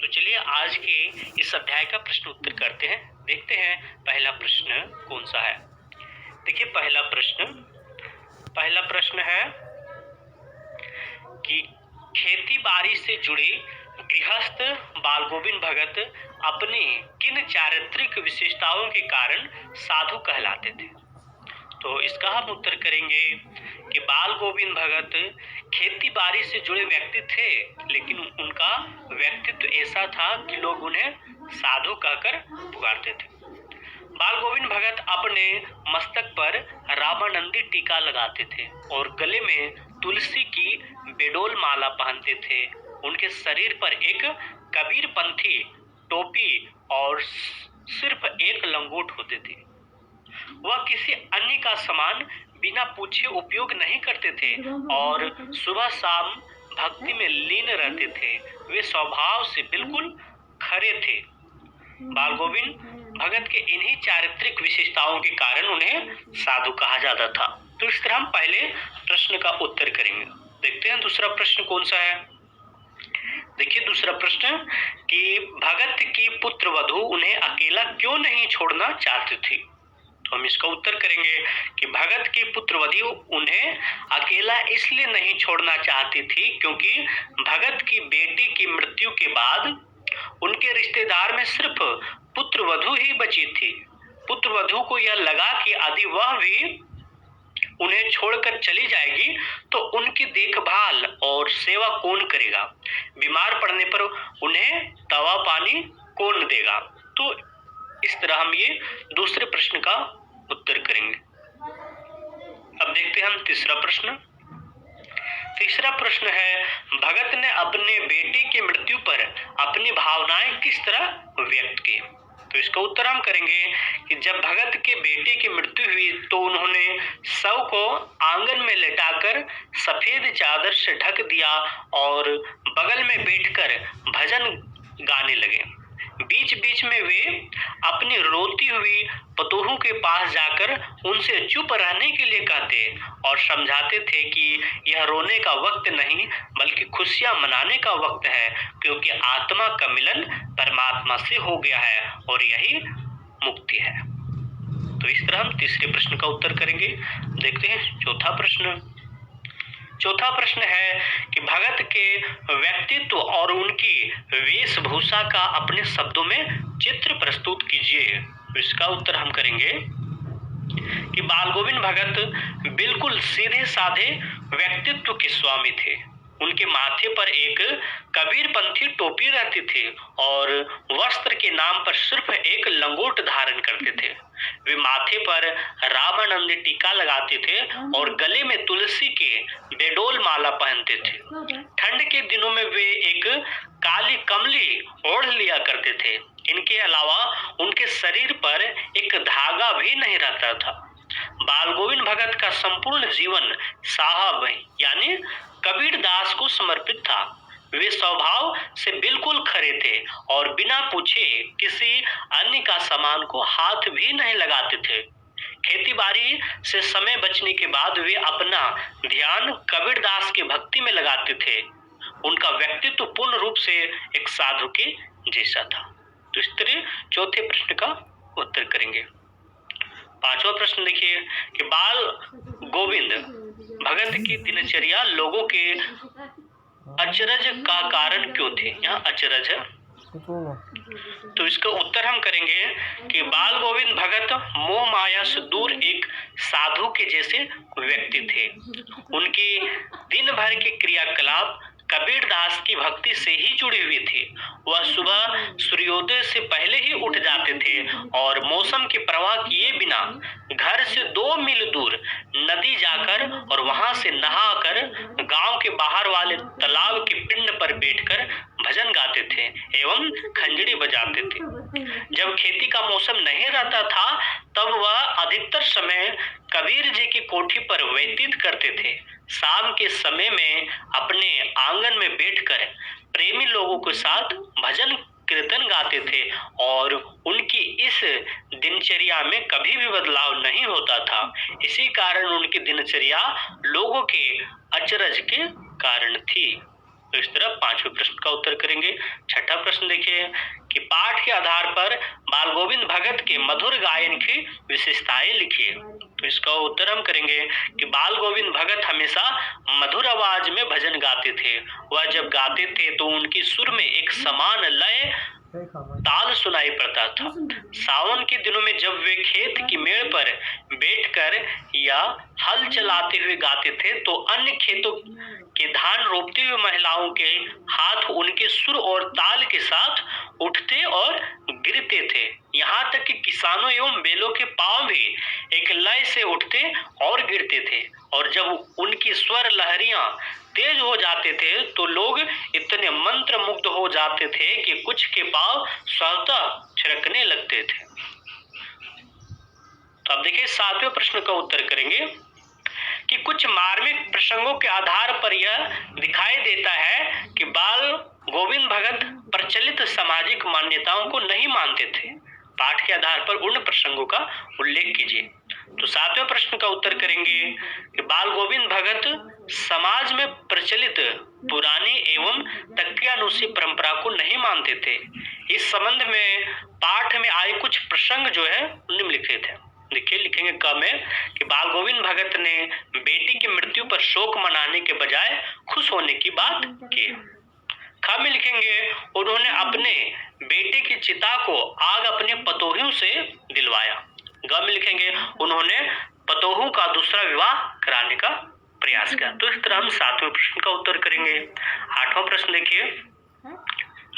तो चलिए आज के इस अध्याय का प्रश्न उत्तर करते हैं। देखते हैं पहला प्रश्न कौन सा है। देखिए पहला प्रश्न है कि खेती बाड़ी से जुड़े गृहस्थ बाल गोविंद भगत अपनी किन चारित्रिक विशेषताओं के कारण साधु कहलाते थे। तो इसका हम उत्तर करेंगे कि बाल गोविंद भगत खेती बाड़ी से जुड़े व्यक्ति थे, लेकिन उनका व्यक्तित्व ऐसा था कि लोग उन्हें साधु कहकर पुकारते थे। बाल गोविंद भगत अपने मस्तक पर रामानंदी टीका लगाते थे और गले में तुलसी की बेडोल माला पहनते थे। उनके शरीर पर एक कबीरपंथी टोपी और सिर्फ एक लंगोट होते थे। वह किसी अन्य का सामान बिना पूछे उपयोग नहीं करते थे और सुबह शाम भक्ति में लीन रहते थे। वे स्वभाव से बिल्कुल खरे थे। बाल गोविंद भगत के इन्हीं चारित्रिक विशेषताओं के कारण उन्हें साधु कहा जाता था। तो इस तरह हम पहले प्रश्न का उत्तर करेंगे। देखते हैं दूसरा प्रश्न कौन सा है। देखिए दूसरा प्रश्न कि भगत की पुत्र वधू उन्हें अकेला क्यों नहीं छोड़ना चाहती थी। तो हम इसका उत्तर करेंगे कि भगत की पुत्रवधू उन्हें अकेला इसलिए नहीं छोड़ना चाहती थी क्योंकि भगत की बेटी की मृत्यु के बाद उनके रिश्तेदार में सिर्फ पुत्रवधू ही बची थी। पुत्रवधू को यह लगा कि यदि वह भी उन्हें छोड़कर चली जाएगी तो उनकी देखभाल और सेवा कौन करेगा, बीमार पड़ने पर उन्हें दवा पानी कौन देगा। तो इस तरह हम ये दूसरे प्रश्न का उत्तर करेंगे। अब देखते हैं हम तीसरा प्रश्न। तीसरा प्रश्न है भगत ने अपने बेटे की मृत्यु पर अपनी भावनाएं किस तरह व्यक्त की। तो इसका उत्तर हम करेंगे कि जब भगत के बेटे की मृत्यु हुई तो उन्होंने शव को आंगन में लेटाकर सफेद चादर से ढक दिया और बगल में बैठकर भजन गाने लगे। बीच बीच में वे अपनी रोती हुई पतोहू के पास जाकर उनसे चुप रहने के लिए कहते और समझाते थे कि यह रोने का वक्त नहीं बल्कि खुशियां मनाने का वक्त है, क्योंकि आत्मा का मिलन परमात्मा से हो गया है और यही मुक्ति है। तो इस तरह हम तीसरे प्रश्न का उत्तर करेंगे। देखते हैं चौथा प्रश्न। चौथा प्रश्न है कि भगत के व्यक्तित्व और उनकी वेशभूषा का अपने शब्दों में चित्र प्रस्तुत कीजिए। तो इसका उत्तर हम करेंगे कि बाल गोविंद भगत बिल्कुल सीधे साधे व्यक्तित्व के स्वामी थे। उनके माथे पर एक कबीरपंथी टोपी रहती थी और वस्त्र के नाम पर सिर्फ एक लंगोट धारण करते थे। वे माथे पर रामानंदी टीका लगाते थे और गले में तुलसी के बेडोल माला पहनते थे। ठंड के दिनों में वे एक काली कमली ओढ़ लिया करते थे। इनके अलावा उनके शरीर पर एक धागा भी नहीं रहता था। बाल गोविंद भगत का संपूर्ण जीवन साहब यानी कबीर दास को समर्पित था। वे स्वभाव से बिल्कुल खरे थे और बिना पूछे किसी अन्य का सामान को हाथ भी नहीं लगाते थे। खेती बाड़ी से समय बचने के बाद वे अपना ध्यान कबीर दास की भक्ति में लगाते थे। उनका व्यक्तित्व पूर्ण रूप से एक साधु के जैसा था। तो इस तरह चौथे प्रश्न का उत्तर करेंगे। पांचवा प्रश्न देखिए कि बाल गोविंद भगत की दिनचर्या लोगों के अचरज का कारण क्यों थी। यहाँ अचरज है। तो इसका उत्तर हम करेंगे कि बाल गोविंद भगत मोह माया से दूर एक साधु के जैसे व्यक्ति थे। उनके दिन भर के क्रियाकलाप कबीर दास की भक्ति से ही जुड़ी हुई थी। वह सुबह सूर्योदय से पहले ही उठ जाते थे और मौसम की परवाह किए बिना घर से 2 मील दूर नदी जाकर और वहां से नहाकर गांव के बाहर वाले तालाब के पिंड पर बैठकर भजन गाते थे एवं खंजरी बजाते थे। जब खेती का मौसम नहीं रहता था तब वह अधिकतर समय कबीर जी की कोठी पर व्यतीत करते थे। शाम के समय में अपने आंगन में बैठकर प्रेमी लोगों के साथ भजन कीर्तन गाते थे और उनकी इस दिनचर्या में कभी भी बदलाव नहीं होता था। इसी कारण उनकी दिनचर्या लोगों के अचरज के कारण थी। तो इस तरह 5वें प्रश्न का उत्तर करेंगे। छठा प्रश्न देखिए कि पाठ के आधार पर बाल गोविंद भगत के मधुर गायन की विशेषताएं लिखिए। तो इसका उत्तर हम करेंगे कि बाल गोविंद भगत हमेशा मधुर आवाज में भजन गाते थे। वह जब गाते थे तो उनकी सुर में एक समान लय ताल सुनाई पड़ता था। सावन के दिनों में जब वे खेत की मेड़ पर बैठकर या हल चलाते हुए गाते थे तो अन्य खेतों के धान रोपती हुई महिलाओं के हाथ उनके सुर और ताल के साथ उठते और गिरते थे। यहाँ तक कि किसानों एवं बैलों के पांव भी एक लय से उठते और गिरते थे, और जब उनकी स्वर लहरियां तेज हो जाते थे तो लोग इतने मंत्र मुग्ध हो जाते थे कि कुछ के पांव स्वतः छिड़कने लगते थे। तो अब देखिए 7वें प्रश्न का उत्तर करेंगे कि कुछ मार्मिक प्रसंगों के आधार पर यह दिखाई देता है कि बाल गोविंद भगत प्रचलित सामाजिक मान्यताओं को नहीं मानते थे। पाठ के आधार पर उन प्रसंगों का उल्लेख कीजिए। तो 7वें प्रश्न का उत्तर करेंगे कि बाल गोविंद भगत समाज में प्रचलित पुरानी एवं तकियानुसी परंपरा को नहीं मानते थे। इस संबंध में पाठ में आए कुछ प्रसंग जो है निम्नलिखित है। देखिए लिखेंगे क में कि बाल गोविंद भगत ने बेटी की मृत्यु पर शोक मनाने के बजाय खुश होने की बात की। ख में लिखेंगे उन्होंने अपने बेटे की चिता को आग अपने पतोहियों से दिलवाया। ग में लिखेंगे उन्होंने पतोहू का दूसरा विवाह कराने का प्रयास किया। तो इस तरह हम 7वें प्रश्न का उत्तर करेंगे। 8वां प्रश्न देखिए,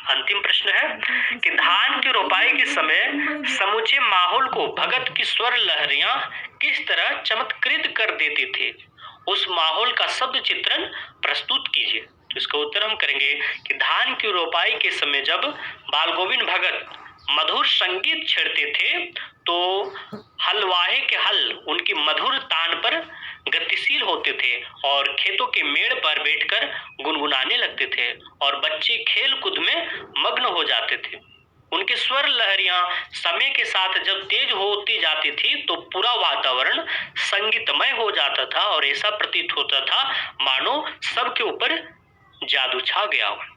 अंतिम प्रश्न है कि धान की रोपाई के समय समूचे माहौल को भगत की स्वर लहरियां किस तरह चमत्कृत कर देती थी। उस माहौल का शब्द चित्रण प्रस्तुत कीजिए। तो इसका उत्तर हम करेंगे कि धान की रोपाई के समय जब बाल गोविंद भगत मधुर संगीत छेड़ते थे तो हलवाहे के हल उनकी मधुर तान पर गतिशील होते थे और खेतों के मेड़ पर बैठकर गुनगुनाने लगते थे और बच्चे खेल कूद में मग्न हो जाते थे। उनके स्वर लहरियां समय के साथ जब तेज होती जाती थी तो पूरा वातावरण संगीतमय हो जाता था और ऐसा प्रतीत होता था मानो सबके ऊपर जादू छा गया हो।